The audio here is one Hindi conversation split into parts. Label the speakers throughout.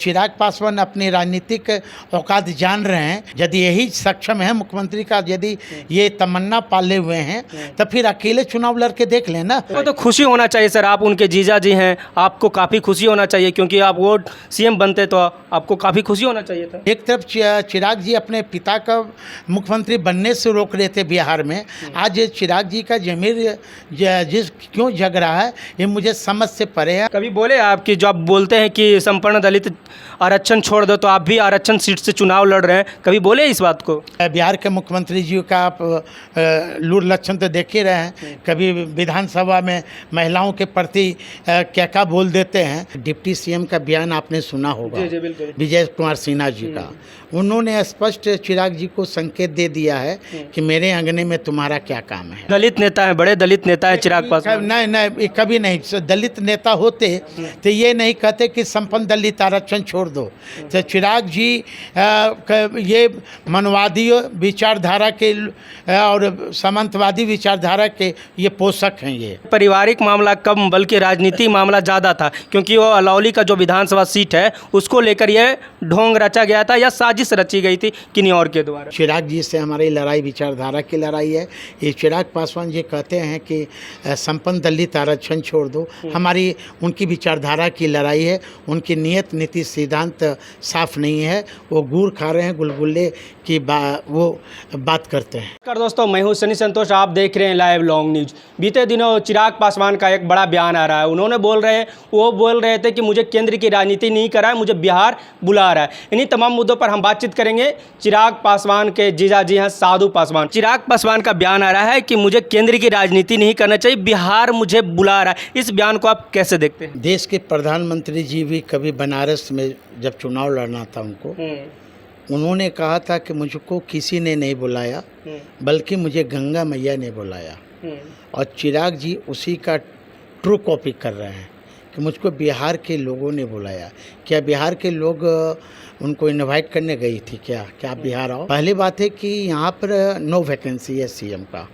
Speaker 1: चिराग पासवान अपनी राजनीतिक औकात जान रहे हैं। यदि यही सक्षम है मुख्यमंत्री का, यदि ये तमन्ना पाले हुए हैं, तो फिर अकेले चुनाव लड़के देख लेना।
Speaker 2: तो खुशी होना चाहिए सर, आप उनके जीजा जी हैं, आपको काफ़ी खुशी होना चाहिए क्योंकि आप वो सीएम बनते तो आपको काफ़ी खुशी होना चाहिए था।
Speaker 1: एक तरफ चिराग जी अपने पिता का मुख्यमंत्री बनने से रोक रहे थे बिहार में, आज चिराग जी का जमीर क्यों जग रहा है ये मुझे समझ से परे है।
Speaker 2: कभी बोले आपकी जो आप बोलते हैं कि संपूर्ण दलित आरक्षण छोड़ दो, तो आप भी आरक्षण सीट से चुनाव लड़ रहे हैं, कभी बोले इस बात को?
Speaker 1: बिहार के मुख्यमंत्री जी का आप लूर लक्षण तो देख ही रहे हैं। कभी विधानसभा में महिलाओं के प्रति क्या बोल देते हैं। डिप्टी सीएम का बयान आपने सुना होगा, विजय कुमार सिन्हा जी का। उन्होंने स्पष्ट चिराग जी को संकेत दे दिया है कि मेरे अंगने में तुम्हारा क्या काम है।
Speaker 2: दलित नेता है, बड़े दलित नेता है चिराग पासवान।
Speaker 1: नहीं, कभी नहीं। दलित नेता होते तो ये नहीं कहते कि संपन्न दलित आरक्षण छोड़ दो। तो चिराग जी ये मनवादी विचारधारा के और सामंतवादी विचारधारा के ये पोषक हैं। ये
Speaker 2: पारिवारिक मामला कम बल्कि राजनीतिक मामला ज़्यादा था, क्योंकि वो अलौली का जो विधानसभा सीट है उसको लेकर ये ढोंग रचा गया था या साजिश रची गई थी किन्हीं और के द्वारा।
Speaker 1: चिराग जी से हमारी लड़ाई विचारधारा की लड़ाई है। ये चिराग पासवान जी कहते हैं कि संपन्न दलित आरक्षण छोड़ दो, हमारी उनकी विचारधारा की लड़ाई है। उनकी नियत नीति सिद्धांत साफ नहीं है, वो गुड़ खा रहे हैं, गुलगुल्ले की वो बात करते हैं।
Speaker 2: दोस्तों, मैं हूं सनी संतोष, आप देख रहे हैं लाइव लॉन्ग न्यूज। बीते दिनों चिराग पासवान का एक बड़ा बयान आ रहा है। उन्होंने बोल रहे थे कि मुझे केंद्र की राजनीति नहीं करा है, मुझे बिहार बुला रहा है। इन्हीं तमाम मुद्दों पर हम बातचीत करेंगे। चिराग पासवान के जीजा जी हैं साधु पासवान। चिराग पासवान का बयान आ रहा है कि मुझे केंद्र की राजनीति नहीं करना चाहिए, बिहार मुझे बुला रहा है। इस बयान को आप कैसे देखते हैं?
Speaker 1: देश के प्रधानमंत्री जी भी कभी बनारस में जब चुनाव लड़ना था उनको, उन्होंने कहा था कि मुझको किसी ने नहीं बुलाया, बल्कि मुझे गंगा मैया ने बुलाया। और चिराग जी उसी का ट्रू कॉपी कर रहे हैं कि मुझको बिहार के लोगों ने बुलाया। क्या बिहार के लोग उनको इनवाइट करने गई थी क्या आप बिहार आओ? पहली बात है कि यहाँ पर नो वैकेंसी है सीएम का,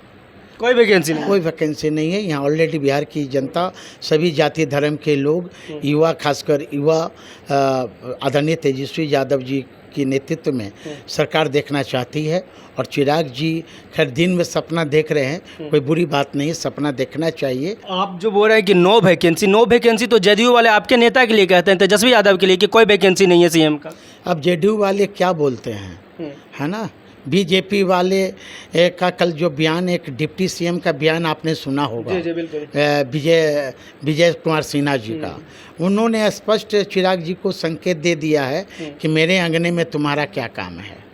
Speaker 2: कोई वैकेंसी
Speaker 1: नहीं है। यहाँ ऑलरेडी बिहार की जनता, सभी जाति धर्म के लोग, युवा, खासकर युवा आदरणीय तेजस्वी यादव जी के नेतृत्व में सरकार देखना चाहती है। और चिराग जी खैर दिन में सपना देख रहे हैं, कोई बुरी बात नहीं, सपना देखना चाहिए।
Speaker 2: आप जो बोल रहे हैं कि नो वैकेंसी तो जेडीयू वाले आपके नेता के लिए कहते हैं, तेजस्वी यादव के लिए, कि कोई वैकेंसी नहीं है सीएम का। अब
Speaker 1: जेडीयू वाले क्या बोलते हैं, है ना। बीजेपी वाले का कल जो बयान, एक डिप्टी सीएम का बयान आपने सुना होगा, विजय कुमार सिन्हा जी का। उन्होंने स्पष्ट चिराग जी को संकेत दे दिया है कि मेरे अंगने में तुम्हारा क्या काम है।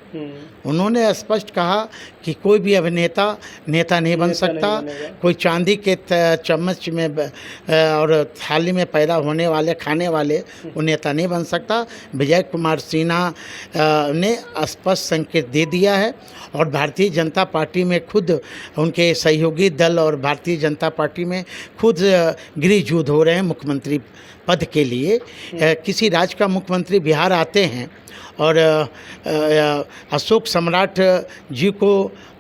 Speaker 1: उन्होंने स्पष्ट कहा कि कोई भी अभिनेता नेता नहीं बन सकता, कोई चांदी के चम्मच में और थाली में पैदा होने वाले, खाने वाले वो नेता नहीं बन सकता। विजय कुमार सिन्हा ने स्पष्ट संकेत दे दिया है। और भारतीय जनता पार्टी में खुद उनके सहयोगी दल और भारतीय जनता पार्टी में खुद गृह युद्ध हो रहे हैं मुख्यमंत्री पद के लिए। किसी राज्य का मुख्यमंत्री बिहार आते हैं और अशोक सम्राट जी को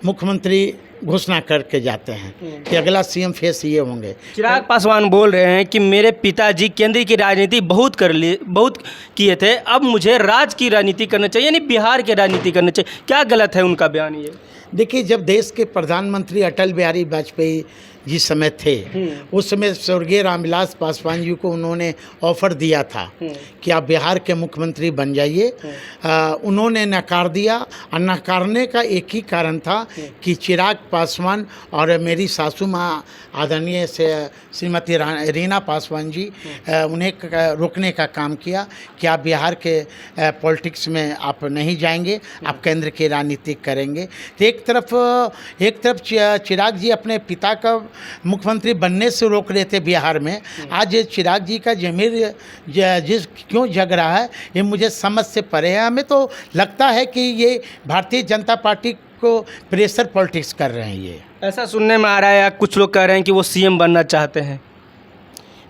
Speaker 1: मुख्यमंत्री घोषणा करके जाते हैं कि अगला सीएम फेस ये होंगे।
Speaker 2: चिराग पासवान बोल रहे हैं कि मेरे पिताजी केंद्र की राजनीति बहुत किए थे, अब मुझे राज्य की राजनीति करना चाहिए, यानी बिहार की राजनीति करना चाहिए। क्या गलत है उनका बयान ये?
Speaker 1: देखिए, जब देश के प्रधानमंत्री अटल बिहारी वाजपेयी जिस समय थे, उस समय स्वर्गीय रामविलास पासवान जी को उन्होंने ऑफर दिया था कि आप बिहार के मुख्यमंत्री बन जाइए। उन्होंने नकार दिया, और नकारने का एक ही कारण था कि चिराग पासवान और मेरी सासू माँ आदरणीय से श्रीमती रीना पासवान जी उन्हें रोकने का काम किया कि आप बिहार के पॉलिटिक्स में आप नहीं जाएंगे, आप केंद्र की राजनीति करेंगे। तो एक तरफ चिराग जी अपने पिता का मुख्यमंत्री बनने से रोक रहे थे बिहार में, आज चिराग जी का जमीर क्यों जग रहा है ये मुझे समझ से परे है। हमें तो लगता है कि ये भारतीय जनता पार्टी को प्रेशर पॉलिटिक्स कर रहे हैं। ये
Speaker 2: ऐसा सुनने में आ रहा है, या कुछ लोग कह रहे हैं कि वो सीएम बनना चाहते हैं।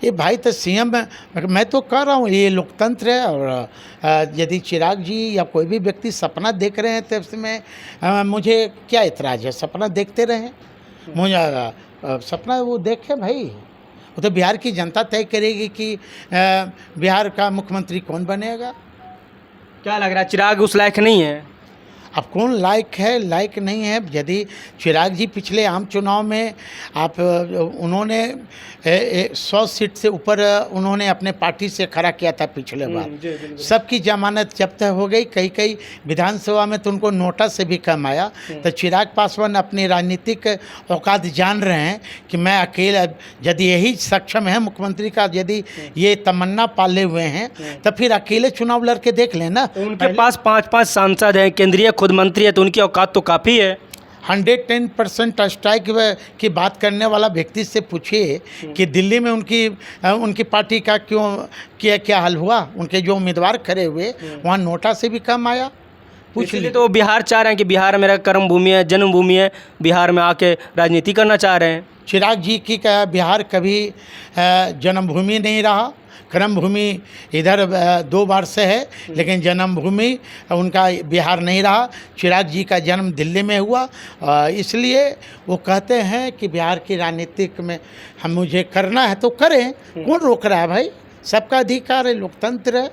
Speaker 1: ये भाई तो सीएम, मैं तो कह रहा हूँ ये लोकतंत्र है। और यदि चिराग जी या कोई भी व्यक्ति सपना देख रहे हैं तो इसमें मुझे क्या इतराज़ है, सपना देखते रहें। मुझे सपना वो देखे भाई, वो तो बिहार की जनता तय करेगी कि बिहार का मुख्यमंत्री कौन बनेगा।
Speaker 2: क्या लग रहा है, चिराग उस लायक नहीं है?
Speaker 1: अब कौन लायक है लायक नहीं है? यदि चिराग जी पिछले आम चुनाव में आप उन्होंने 100 सीट से ऊपर उन्होंने अपने पार्टी से खड़ा किया था पिछले बार। सबकी जमानत जब्त हो गई, कई कई विधानसभा में तो उनको नोटा से भी कम आया। तो चिराग पासवान अपनी राजनीतिक औकात जान रहे हैं कि मैं अकेले, यदि यही सक्षम है मुख्यमंत्री का, यदि ये तमन्ना पाले हुए हैं तो फिर अकेले चुनाव लड़के देख लेना।
Speaker 2: उनके पास 5-5 सांसद हैं, केंद्रीय खुद मंत्री है, तो उनकी औकात तो काफ़ी है।
Speaker 1: 110% स्ट्राइक की बात करने वाला व्यक्ति से पूछिए कि दिल्ली में उनकी पार्टी का क्या हाल हुआ। उनके जो उम्मीदवार खड़े हुए वहाँ नोटा से भी कम आया।
Speaker 2: इसलिए तो बिहार चाह रहे हैं कि बिहार मेरा कर्म भूमि है, जन्मभूमि है, बिहार में आके राजनीति करना चाह रहे हैं।
Speaker 1: चिराग जी की बिहार कभी जन्मभूमि नहीं रहा। कर्मभूमि इधर 2 बार से है, लेकिन जन्मभूमि उनका बिहार नहीं रहा। चिराग जी का जन्म दिल्ली में हुआ, इसलिए वो कहते हैं कि बिहार की राजनीतिक में मुझे करना है तो करें, कौन रोक रहा है भाई? सबका अधिकार है, लोकतंत्र है।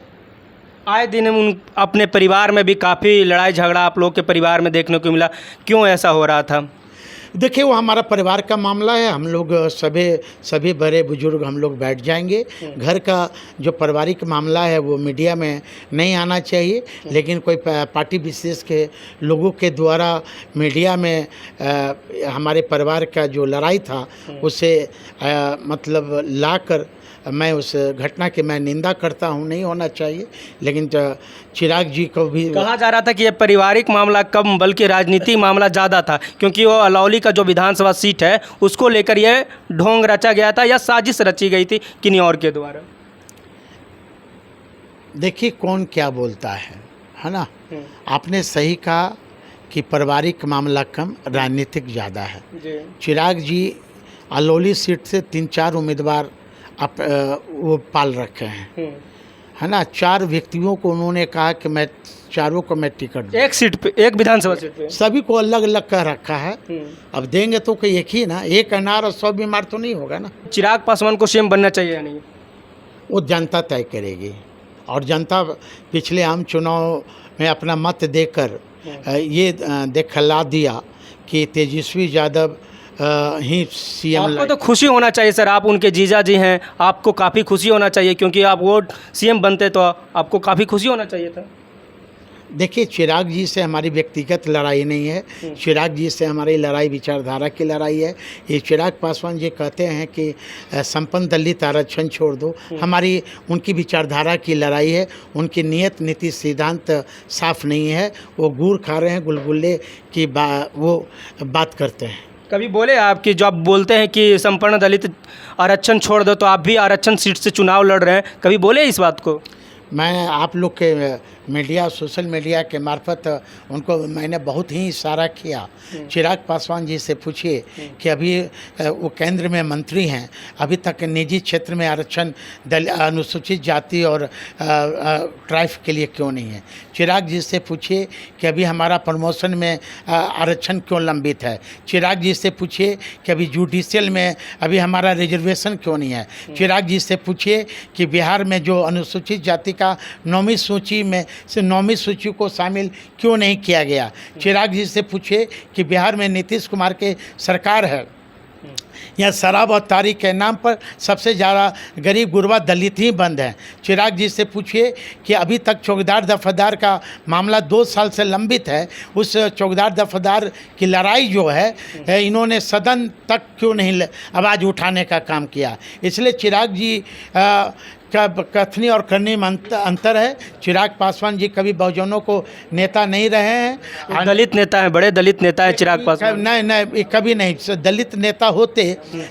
Speaker 2: आए दिन अपने परिवार में भी काफ़ी लड़ाई झगड़ा आप लोग के परिवार में देखने को मिला, क्यों ऐसा हो रहा था?
Speaker 1: देखिए, वो हमारा परिवार का मामला है। हम लोग सभी बड़े बुजुर्ग हम लोग बैठ जाएंगे। घर का जो पारिवारिक मामला है वो मीडिया में नहीं आना चाहिए, लेकिन कोई पार्टी विशेष के लोगों के द्वारा मीडिया में हमारे परिवार का जो लड़ाई था उसे मतलब लाकर मैं उस घटना की मैं निंदा करता हूं, नहीं होना चाहिए। लेकिन चिराग जी को भी
Speaker 2: कहा जा रहा था कि ये पारिवारिक मामला कम बल्कि राजनीतिक मामला ज़्यादा था, क्योंकि वो अलौली का जो विधानसभा सीट है उसको लेकर ये ढोंग रचा गया था या साजिश रची गई थी किन्हीं और के द्वारा।
Speaker 1: देखिए कौन क्या बोलता है ना। आपने सही कहा कि पारिवारिक मामला कम, राजनीतिक ज़्यादा है। चिराग जी अलौली सीट से 3-4 उम्मीदवार वो पाल रखे हैं, है ना। 4 व्यक्तियों को उन्होंने कहा कि मैं चारों को मैं टिकट दूँ।
Speaker 2: एक सीट पे, एक विधानसभा सीट पे
Speaker 1: सभी को अलग अलग कह रखा है। अब देंगे तो कोई एक ही ना, एक अनार और 100 बीमार तो नहीं होगा ना।
Speaker 2: चिराग पासवान को सीएम बनना चाहिए या नहीं?
Speaker 1: वो जनता तय करेगी, और जनता पिछले आम चुनाव में अपना मत देकर ये दिखला दिया कि तेजस्वी यादव ही सीएम।
Speaker 2: आपको तो खुशी होना चाहिए सर, आप उनके जीजा जी हैं, आपको काफ़ी खुशी होना चाहिए, क्योंकि आप वोट सीएम बनते तो आपको काफ़ी खुशी होना चाहिए था।
Speaker 1: देखिए, चिराग जी से हमारी व्यक्तिगत लड़ाई नहीं है, चिराग जी से हमारी लड़ाई विचारधारा की लड़ाई है। ये चिराग पासवान जी कहते हैं कि संपन्न दलित आरक्षण छोड़ दो, हमारी उनकी विचारधारा की लड़ाई है। उनकी नीयत नीति सिद्धांत साफ नहीं है, वो गुड़ खा रहे हैं, गुलगुल्ले की वो बात करते हैं।
Speaker 2: कभी बोले आपकी, जो आप बोलते हैं कि संपन्न दलित आरक्षण छोड़ दो, तो आप भी आरक्षण सीट से चुनाव लड़ रहे हैं, कभी बोले इस बात को?
Speaker 1: मैं आप लोग के मीडिया, सोशल मीडिया के मार्फत उनको मैंने बहुत ही इशारा किया। चिराग पासवान जी से पूछिए कि अभी वो केंद्र में मंत्री हैं, अभी तक निजी क्षेत्र में आरक्षण अनुसूचित जाति और ट्राइब के लिए क्यों नहीं है। चिराग जी से पूछिए कि अभी हमारा प्रमोशन में आरक्षण क्यों लंबित है। चिराग जी से पूछिए कि अभी जुडिशियल में अभी हमारा रिजर्वेशन क्यों नहीं है। चिराग जी से पूछिए कि बिहार में जो अनुसूचित जाति का 9वीं सूची में से 9वीं सूची को शामिल क्यों नहीं किया गया। चिराग जी से पूछिए कि बिहार में नीतीश कुमार के सरकार है, यहाँ शराब और तारीख के नाम पर सबसे ज़्यादा गरीब गुरबा दलित ही बंद हैं। चिराग जी से पूछिए कि अभी तक चौकीदार दफादार का मामला 2 साल से लंबित है, उस चौकीदार दफादार की लड़ाई जो है इन्होंने सदन तक क्यों नहीं आवाज़ उठाने का काम किया। इसलिए चिराग जी का कथनी और करनी में अंतर है। चिराग पासवान जी कभी बहुजनों को नेता नहीं रहे हैं,
Speaker 2: दलित नेता हैं, बड़े दलित नेता हैं चिराग पासवान।
Speaker 1: नहीं, कभी नहीं। दलित नेता होते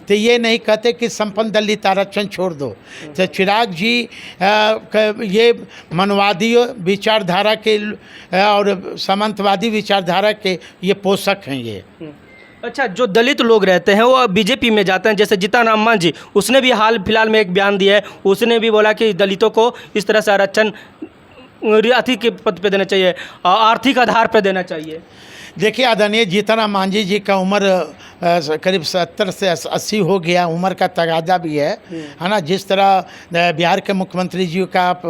Speaker 1: तो ये नहीं कहते कि संपन्न दलित आरक्षण छोड़ दो। तो चिराग जी ये मनवादी विचारधारा के और सामंतवादी विचारधारा के ये पोषक हैं ये।
Speaker 2: अच्छा, जो दलित लोग रहते हैं वो बीजेपी में जाते हैं, जैसे जीतन राम मांझी, उसने भी हाल फिलहाल में एक बयान दिया है, उसने भी बोला कि दलितों को इस तरह से आरक्षण रियायती के पद पे देना चाहिए, आर्थिक आधार पे देना चाहिए।
Speaker 1: देखिए, आदरणीय जीतन राम मांझी जी का उम्र करीब 70 से 80 हो गया, उम्र का तगादा भी है ना। जिस तरह बिहार के मुख्यमंत्री जी का आप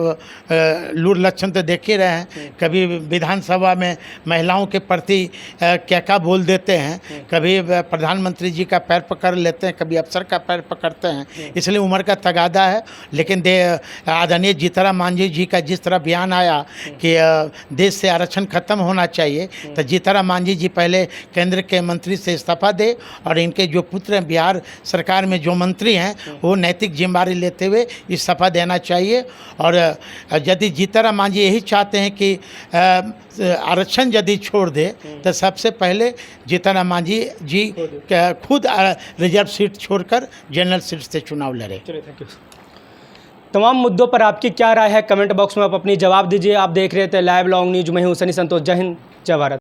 Speaker 1: लूर लक्षण तो देख ही रहे हैं, कभी विधानसभा में महिलाओं के प्रति क्या बोल देते हैं, कभी प्रधानमंत्री जी का पैर पकड़ लेते हैं, कभी अफसर का पैर पकड़ते हैं, इसलिए उम्र का तगादा है। लेकिन आदरणीय जीतनराम मांझी जी का जिस तरह बयान आया कि देश से आरक्षण खत्म होना चाहिए, तो जीतनराम मांझी जी पहले केंद्र के मंत्री से इस्तीफा दे और इनके जो पुत्र हैं बिहार सरकार में जो मंत्री हैं वो नैतिक जिम्मेदारी लेते हुए इस्तीफा देना चाहिए। और यदि जीतनराम मांझी यही चाहते हैं कि आरक्षण यदि छोड़ दे तो सबसे पहले जीतनराम मांझी जी खुद रिजर्व सीट छोड़कर जनरल सीट से चुनाव लड़े।
Speaker 2: Thank you. तमाम मुद्दों पर आपकी क्या राय है, कमेंट बॉक्स में आप अपनी जवाब दीजिए। आप देख रहे थे लाइव लॉन्ग न्यूज में हूं सनी संतोष। जय हिंद, जय भारत।